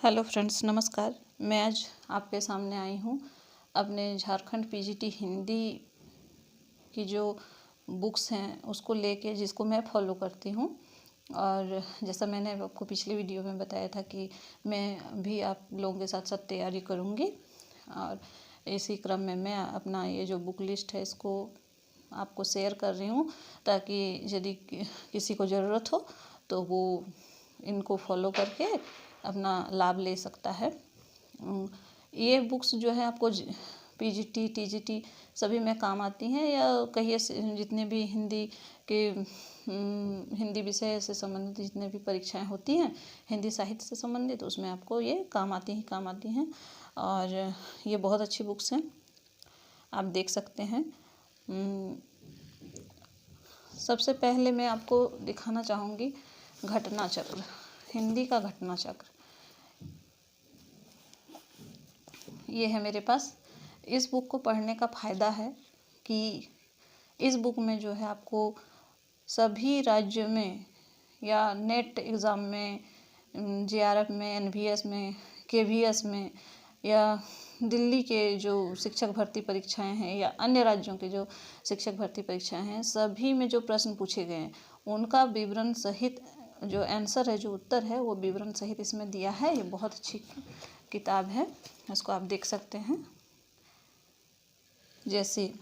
Hello friends, नमस्कार। मैं आज आपके सामने आई हूँ अपने झारखंड पीजीटी हिंदी की जो बुक्स हैं उसको लेके, जिसको मैं फॉलो करती हूँ। और जैसा मैंने आपको पिछली वीडियो में बताया था कि मैं भी आप लोगों के साथ साथ तैयारी करूँगी, और इसी क्रम में मैं अपना ये जो बुक लिस्ट है इसको आपको शेयर कर रही हूँ, ताकि यदि किसी को ज़रूरत हो तो वो इनको फॉलो करके अपना लाभ ले सकता है। ये बुक्स जो है आपको पीजीटी टीजीटी सभी में काम आती हैं, या कहिए जितने भी हिंदी के हिंदी विषय से संबंधित जितने भी परीक्षाएं होती हैं हिंदी साहित्य से संबंधित, उसमें आपको ये काम आती हैं। और ये बहुत अच्छी बुक्स हैं, आप देख सकते हैं। सबसे पहले मैं आपको दिखाना चाहूँगी घटना चक्र, हिंदी का घटना चक्र। ये है मेरे पास। इस बुक को पढ़ने का फ़ायदा है कि इस बुक में जो है आपको सभी राज्यों में या नेट एग्ज़ाम में, जेआरएफ में, एनवीएस में, केवीएस में, या दिल्ली के जो शिक्षक भर्ती परीक्षाएं हैं या अन्य राज्यों के जो शिक्षक भर्ती परीक्षाएं हैं, सभी में जो प्रश्न पूछे गए हैं उनका विवरण सहित जो आंसर है, जो उत्तर है, वो विवरण सहित इसमें दिया है। ये बहुत अच्छी किताब है, इसको आप देख सकते हैं। जैसे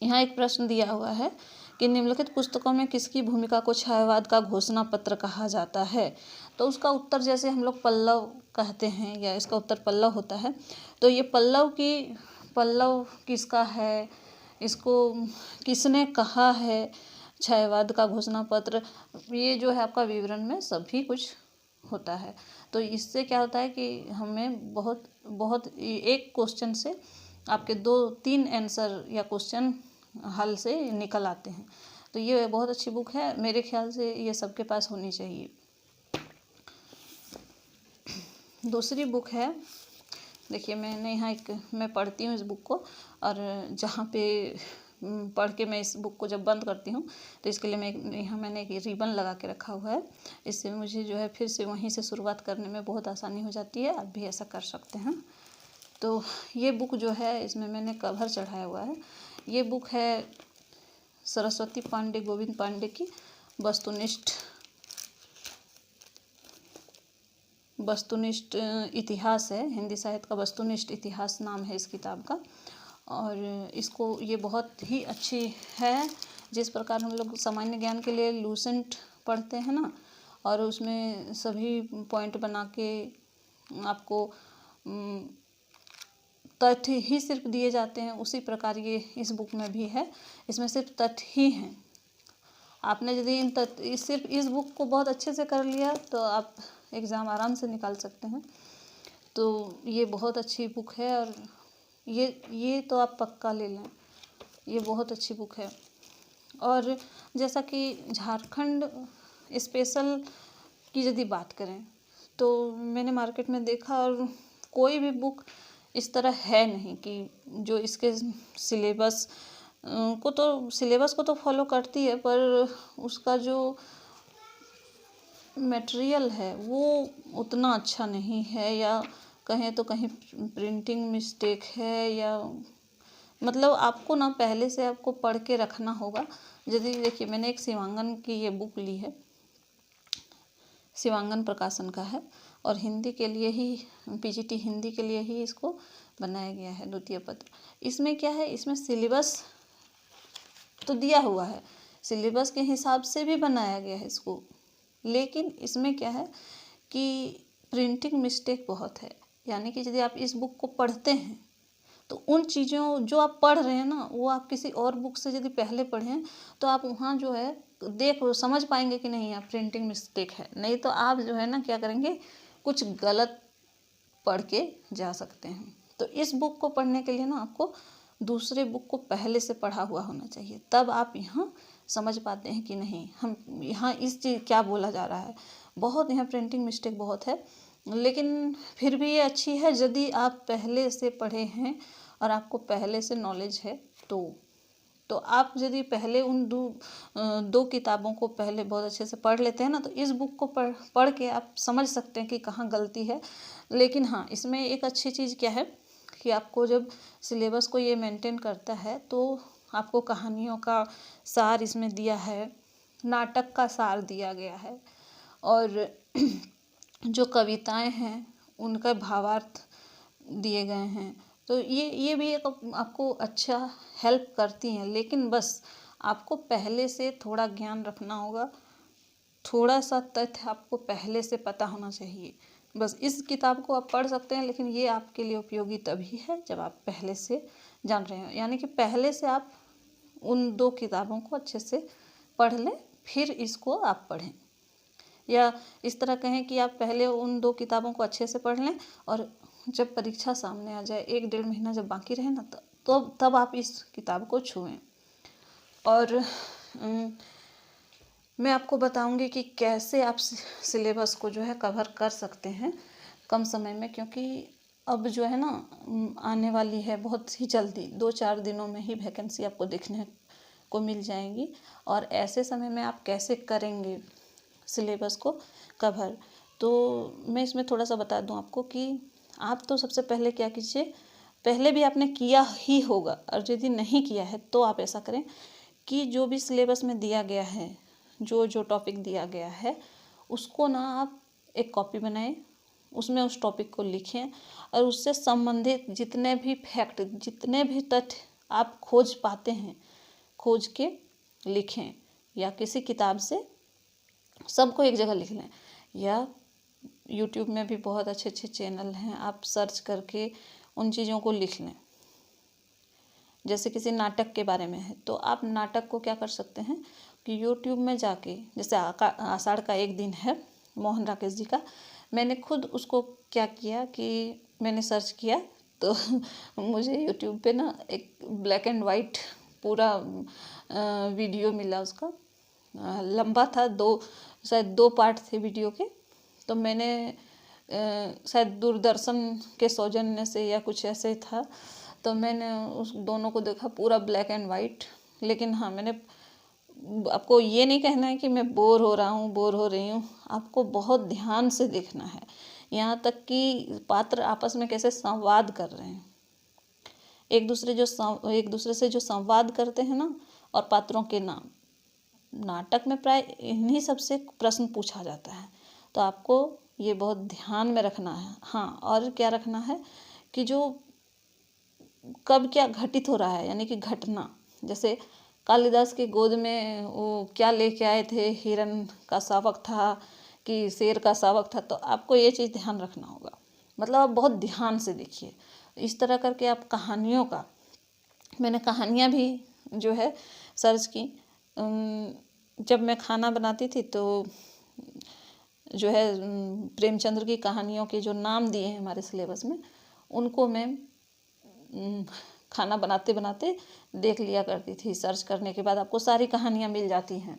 यहाँ एक प्रश्न दिया हुआ है कि निम्नलिखित पुस्तकों में किसकी भूमिका को छायावाद का घोषणा पत्र कहा जाता है। तो उसका उत्तर, जैसे हम लोग पल्लव कहते हैं या इसका उत्तर पल्लव होता है, तो ये पल्लव किसका है, इसको किसने कहा है, छायावाद का घोषणा पत्र, ये जो है आपका विवरण में सभी कुछ होता है। तो इससे क्या होता है कि हमें बहुत एक क्वेश्चन से आपके 2-3 आंसर या क्वेश्चन हल से निकल आते हैं। तो ये बहुत अच्छी बुक है, मेरे ख्याल से ये सबके पास होनी चाहिए। दूसरी बुक है, देखिए मैंने यहाँ मैं पढ़ती हूँ इस बुक को, और जहाँ पे पढ़ के मैं इस बुक को जब बंद करती हूँ तो इसके लिए मैंने एक रिबन लगा के रखा हुआ है। इससे मुझे जो है फिर से वहीं से शुरुआत करने में बहुत आसानी हो जाती है। आप भी ऐसा कर सकते हैं। तो ये बुक जो है, इसमें मैंने कवर चढ़ाया हुआ है। ये बुक है सरस्वती पांडे, गोविंद पांडे की वस्तुनिष्ठ इतिहास है। हिंदी साहित्य का वस्तुनिष्ठ इतिहास नाम है इस किताब का। और इसको ये बहुत ही अच्छी है। जिस प्रकार हम लोग सामान्य ज्ञान के लिए लूसेंट पढ़ते हैं ना, और उसमें सभी पॉइंट बना के आपको तथ्य ही सिर्फ दिए जाते हैं, उसी प्रकार ये इस बुक में भी है। इसमें सिर्फ तथ्य ही हैं। आपने यदि सिर्फ इस बुक को बहुत अच्छे से कर लिया तो आप एग्ज़ाम आराम से निकाल सकते हैं। तो ये बहुत अच्छी बुक है, और ये तो आप पक्का ले लें, ये बहुत अच्छी बुक है। और जैसा कि झारखंड स्पेशल की यदि बात करें तो मैंने मार्केट में देखा, और कोई भी बुक इस तरह है नहीं कि जो इसके सिलेबस को तो फॉलो करती है, पर उसका जो मटेरियल है वो उतना अच्छा नहीं है, या कहें तो कहीं प्रिंटिंग मिस्टेक है, या मतलब आपको ना पहले से आपको पढ़ के रखना होगा। यदि देखिए मैंने एक शिवांगन की ये बुक ली है, शिवांगन प्रकाशन का है, और हिंदी के लिए ही, पीजीटी हिंदी के लिए ही इसको बनाया गया है, द्वितीय पत्र। इसमें क्या है, इसमें सिलेबस तो दिया हुआ है, सिलेबस के हिसाब से भी बनाया गया है इसको, लेकिन इसमें क्या है कि प्रिंटिंग मिस्टेक बहुत है। यानी कि यदि आप इस बुक को पढ़ते हैं तो उन चीज़ों जो आप पढ़ रहे हैं ना, वो आप किसी और बुक से यदि पहले पढ़ें तो आप वहाँ जो है समझ पाएंगे कि नहीं, आप प्रिंटिंग मिस्टेक है। नहीं तो आप जो है ना क्या करेंगे, कुछ गलत पढ़ के जा सकते हैं। तो इस बुक को पढ़ने के लिए ना आपको दूसरे बुक को पहले से पढ़ा हुआ होना चाहिए, तब आप यहाँ समझ पाते हैं कि नहीं, हम यहाँ इस चीज़ क्या बोला जा रहा है। बहुत यहाँ प्रिंटिंग मिस्टेक बहुत है, लेकिन फिर भी ये अच्छी है यदि आप पहले से पढ़े हैं और आपको पहले से नॉलेज है तो। तो आप यदि पहले उन दो किताबों को पहले बहुत अच्छे से पढ़ लेते हैं ना, तो इस बुक को पढ़ के आप समझ सकते हैं कि कहाँ गलती है। लेकिन हाँ, इसमें एक अच्छी चीज़ क्या है कि आपको जब सिलेबस को ये मेंटेन करता है तो आपको कहानियों का सार इसमें दिया है, नाटक का सार दिया गया है, और जो कविताएं हैं उनका भावार्थ दिए गए हैं। तो ये भी एक आपको अच्छा हेल्प करती हैं। लेकिन बस आपको पहले से थोड़ा ज्ञान रखना होगा, थोड़ा सा तथ्य आपको पहले से पता होना चाहिए। बस इस किताब को आप पढ़ सकते हैं, लेकिन ये आपके लिए उपयोगी तभी है जब आप पहले से जान रहे हो। यानी कि पहले से आप उन दो किताबों को अच्छे से पढ़ लें, फिर इसको आप पढ़ें। या इस तरह कहें कि आप पहले उन दो किताबों को अच्छे से पढ़ लें, और जब परीक्षा सामने आ जाए, 1-1.5 महीना जब बाकी रहे ना, तो तब आप इस किताब को छुएं। और मैं आपको बताऊंगी कि कैसे आप सिलेबस को जो है कवर कर सकते हैं कम समय में, क्योंकि अब जो है ना आने वाली है बहुत ही जल्दी, 2-4 दिनों में ही वैकेंसी आपको देखने को मिल जाएगी। और ऐसे समय में आप कैसे करेंगे सिलेबस को कवर, तो मैं इसमें थोड़ा सा बता दूं आपको कि आप तो सबसे पहले क्या कीजिए, पहले भी आपने किया ही होगा, और यदि नहीं किया है तो आप ऐसा करें कि जो भी सिलेबस में दिया गया है, जो जो टॉपिक दिया गया है, उसको ना आप एक कॉपी बनाएं, उसमें उस टॉपिक को लिखें, और उससे संबंधित जितने भी फैक्ट, जितने भी तथ्य आप खोज पाते हैं, खोज के लिखें, या किसी किताब से सबको एक जगह लिख लें। या यूट्यूब में भी बहुत अच्छे अच्छे चैनल हैं, आप सर्च करके उन चीज़ों को लिख लें। जैसे किसी नाटक के बारे में है, तो आप नाटक को क्या कर सकते हैं कि यूट्यूब में जाके, जैसे आषाढ़ का एक दिन है मोहन राकेश जी का, मैंने खुद उसको क्या किया कि मैंने सर्च किया, तो मुझे यूट्यूब पे ना एक ब्लैक एंड वाइट पूरा वीडियो मिला उसका। लंबा था, शायद 2 पार्ट थे वीडियो के। तो मैंने शायद दूरदर्शन के सौजन्य से या कुछ ऐसे था, तो मैंने उस दोनों को देखा, पूरा ब्लैक एंड वाइट। लेकिन हाँ, मैंने आपको ये नहीं कहना है कि मैं बोर हो रहा हूँ, बोर हो रही हूँ, आपको बहुत ध्यान से देखना है, यहाँ तक कि पात्र आपस में कैसे संवाद कर रहे हैं, एक दूसरे से जो संवाद करते हैं ना, और पात्रों के नाम। नाटक में प्राय इन्हीं सबसे प्रश्न पूछा जाता है, तो आपको ये बहुत ध्यान में रखना है। हाँ, और क्या रखना है कि जो कब क्या घटित हो रहा है, यानी कि घटना, जैसे कालिदास की गोद में वो क्या लेके आए थे, हिरण का शावक था कि शेर का शावक था, तो आपको ये चीज़ ध्यान रखना होगा। मतलब आप बहुत ध्यान से देखिए। इस तरह करके आप कहानियों का, मैंने कहानियाँ भी जो है सर्च की। जब मैं खाना बनाती थी तो जो है प्रेमचंद्र की कहानियों के जो नाम दिए हैं हमारे सिलेबस में, उनको मैं खाना बनाते बनाते देख लिया करती थी। सर्च करने के बाद आपको सारी कहानियाँ मिल जाती हैं।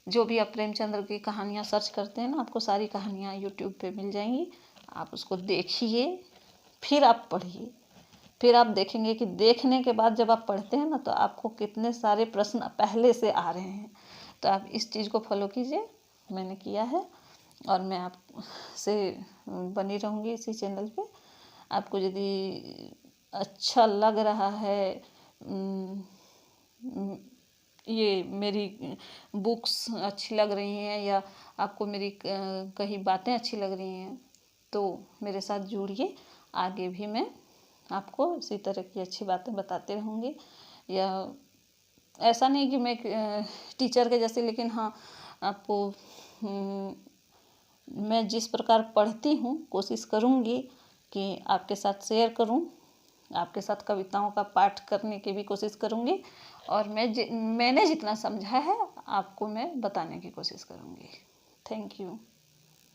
जो भी आप प्रेमचंद्र की कहानियाँ सर्च करते हैं ना, आपको सारी कहानियाँ यूट्यूब पे मिल जाएंगी। आप उसको देखिए, फिर आप पढ़िए, फिर आप देखेंगे कि देखने के बाद जब आप पढ़ते हैं ना, तो आपको कितने सारे प्रश्न पहले से आ रहे हैं। तो आप इस चीज़ को फॉलो कीजिए, मैंने किया है, और मैं आपसे बनी रहूँगी इसी चैनल पे। आपको यदि अच्छा लग रहा है, ये मेरी बुक्स अच्छी लग रही हैं, या आपको मेरी कई बातें अच्छी लग रही हैं, तो मेरे साथ जुड़िए। आगे भी मैं आपको इसी तरह की अच्छी बातें बताते रहूँगी। या ऐसा नहीं कि मैं टीचर के जैसे, लेकिन हाँ, आपको मैं जिस प्रकार पढ़ती हूँ कोशिश करूँगी कि आपके साथ शेयर करूँ, आपके साथ कविताओं का पाठ करने की भी कोशिश करूँगी, और मैंने जितना समझा है आपको मैं बताने की कोशिश करूँगी। Thank you.